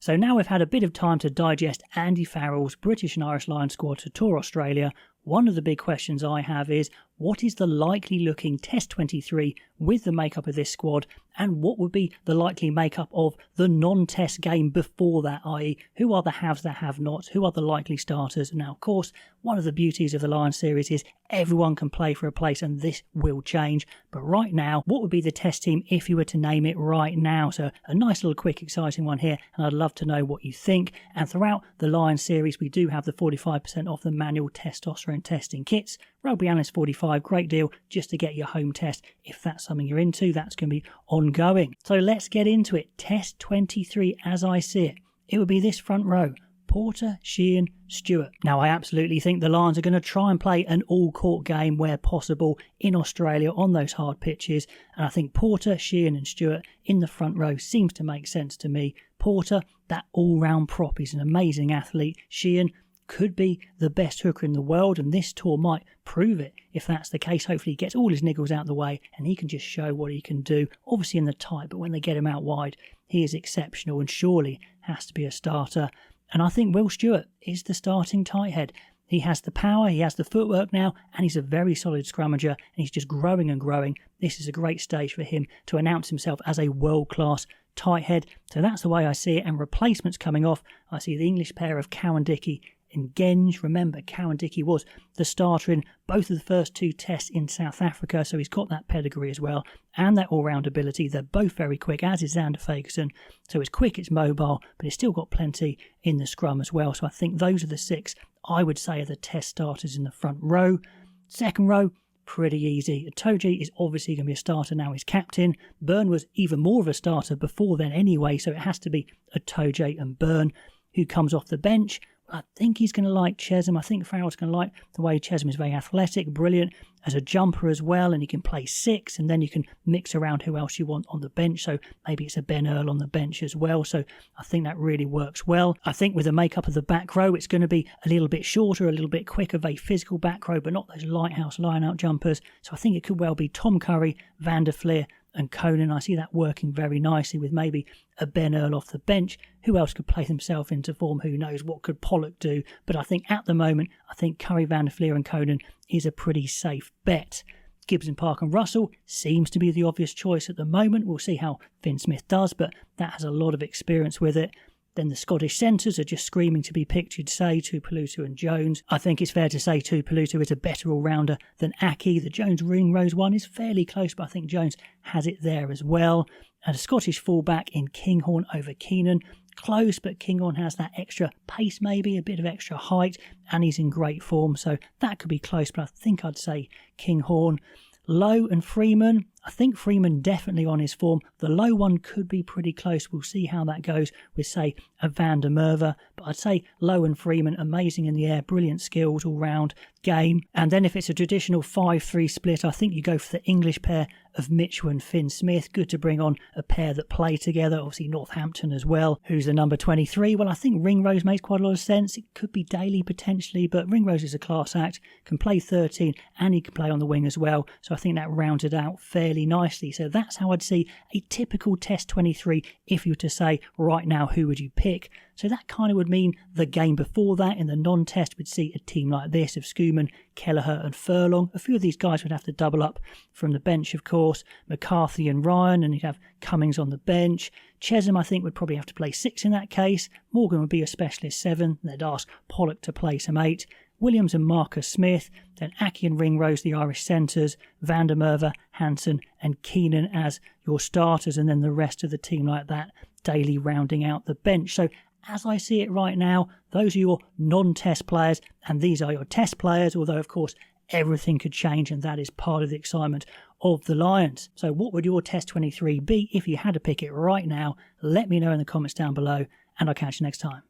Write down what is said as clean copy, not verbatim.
So now we've had a bit of time to digest Andy Farrell's British and Irish Lions squad to tour Australia. One of the big questions I have is, what is the likely looking Test 23 with the makeup of this squad, and what would be the likely makeup of the non-test game before that, i.e. who are the haves that have nots, who are the likely starters? Now, of course, one of the beauties of the Lions series is everyone can play for a place, and this will change. But right now, what would be the test team if you were to name it right now? So a nice little quick exciting one here, and I'd love to know what you think. And throughout the Lions series, we do have the 45% off the manual testosterone testing kits. RugbyAnalyst 45, great deal just to get your home test. If that's something you're into, that's going to be ongoing. So let's get into it. Test 23 as I see it. It would be this front row: Porter, Sheehan, Stewart. Now, I absolutely think the Lions are going to try and play an all-court game where possible in Australia on those hard pitches, and I think Porter, Sheehan and Stewart in the front row seems to make sense to me. Porter, that all-round prop, he's an amazing athlete. Sheehan could be the best hooker in the world, and this tour might prove it. If that's the case, hopefully he gets all his niggles out of the way and he can just show what he can do, obviously in the tight, but when they get him out wide, he is exceptional and surely has to be a starter. And I think Will Stewart is the starting tight head. He has the power, he has the footwork now, and he's a very solid scrummager, and he's just growing and growing. This is a great stage for him to announce himself as a world-class tight head. So that's the way I see it. And replacements coming off, I see the English pair of Cowan-Dickey and Genge. Remember, Cowan-Dickey was the starter in both of the first two tests in South Africa, so he's got that pedigree as well, and that all-round ability. They're both very quick, as is Xander Fagerson. So it's quick, it's mobile, but it's still got plenty in the scrum as well. So I think those are the six I would say are the test starters in the front row. Second row, pretty easy. Itoje is obviously going to be a starter now, he's captain. Byrne was even more of a starter before then anyway, so it has to be Itoje and Byrne. Who comes off the bench? I think he's going to like Chesham. I think Farrell's going to like the way Chesham is very athletic, brilliant as a jumper as well, and he can play six, and then you can mix around who else you want on the bench. So maybe it's a Ben Earl on the bench as well. So I think that really works well. I think with the makeup of the back row, it's going to be a little bit shorter, a little bit quicker, very physical back row, but not those lighthouse line-out jumpers. So I think it could well be Tom Curry, Van der Fleer and Conan. I see that working very nicely with maybe a Ben Earl off the bench. Who else could play himself into form? Who knows? What could Pollock do? But I think at the moment, I think Curry, Van der Fleer and Conan is a pretty safe bet. Gibson, Park and Russell seems to be the obvious choice at the moment. We'll see how Finn Smith does, but that has a lot of experience with it. Then the Scottish centres are just screaming to be picked, you'd say, Tuipulotu and Jones. I think it's fair to say Tuipulotu is a better all-rounder than Aki. The Jones-Ringrose one is fairly close, but I think Jones has it there as well. And a Scottish fullback in Kinghorn over Keenan. Close, but Kinghorn has that extra pace maybe, a bit of extra height, and he's in great form, so that could be close, but I think I'd say Kinghorn. Lowe and Freeman, I think Freeman definitely on his form. The Lowe one could be pretty close. We'll see how that goes with, say, a Van der Merwe. But I'd say Lowe and Freeman, amazing in the air, brilliant skills all round game. And then if it's a traditional 5-3 split, I think you go for the English pair of Mitchell and Finn Smith. Good to bring on a pair that play together. Obviously Northampton as well. Who's the number 23? Well, I think Ringrose makes quite a lot of sense. It could be Daly potentially, but Ringrose is a class act. Can play 13 and he can play on the wing as well. So I think that rounds it out fairly nicely. So that's how I'd see a typical Test 23 if you were to say right now who would you pick. So that kind of would mean the game before that in the non-test would see a team like this of Schoeman, Kelleher and Furlong. A few of these guys would have to double up from the bench, of course. McCarthy and Ryan, and you'd have Cummings on the bench. Chesham, I think, would probably have to play 6 in that case. Morgan would be a specialist 7. They'd ask Pollock to play some 8. Williams and Marcus Smith, then Aki and Ringrose, the Irish centres, Van der Merwe, Hansen and Keenan as your starters, and then the rest of the team like that, Daly rounding out the bench. So as I see it right now, those are your non-test players, and these are your test players, although of course everything could change, and that is part of the excitement of the Lions. So what would your Test 23 be if you had to pick it right now? Let me know in the comments down below, and I'll catch you next time.